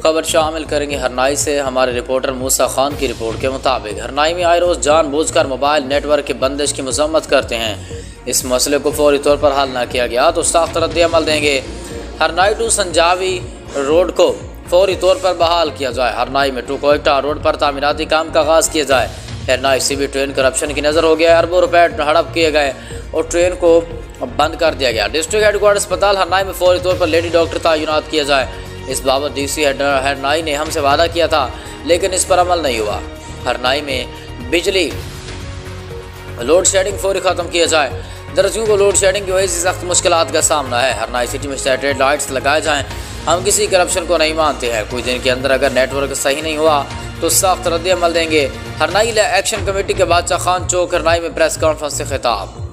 खबर शामिल करेंगे हरनाई से। हमारे रिपोर्टर मूसा खान की रिपोर्ट के मुताबिक हरनाई में आए रोज़ जानबूझकर मोबाइल नेटवर्क की बंदिश की मजम्मत करते हैं। इस मसले को फौरी तौर पर हल न किया गया तो सख्त रद्द-ए-अमल देंगे। हरनाई टू संजावी रोड को फौरी तौर पर बहाल किया जाए। हरनाई में टू कोयटा रोड पर तामीराती काम का आगाज़ किया जाए। हरनाई सीबी ट्रेन करप्शन की नज़र हो गया, अरबों रुपए हड़प किए गए और ट्रेन को बंद कर दिया गया। डिस्ट्रिक्ट हेडक्वार्टर अस्पताल हरनाई में फौरी तौर पर लेडी डॉक्टर तैनात किया जाए। इस बाबत डीसी हरनाई ने हमसे वादा किया था, लेकिन इस पर अमल नहीं हुआ। हरनाई में बिजली लोड शेडिंग फौरी ख़त्म किया जाए। दर्जकों को लोड शेडिंग की वजह से सख्त मुश्किलात का सामना है। हरनाई सिटी में सैटेलाइट लाइट्स लगाए जाएँ। हम किसी करप्शन को नहीं मानते हैं। कुछ दिन के अंदर अगर नेटवर्क सही नहीं हुआ तो सख्त रद्द-ए-अमल देंगे। हरनाई एक्शन कमेटी के बादशाह खान चौक हरनाई में प्रेस कॉन्फ्रेंस से खिताब।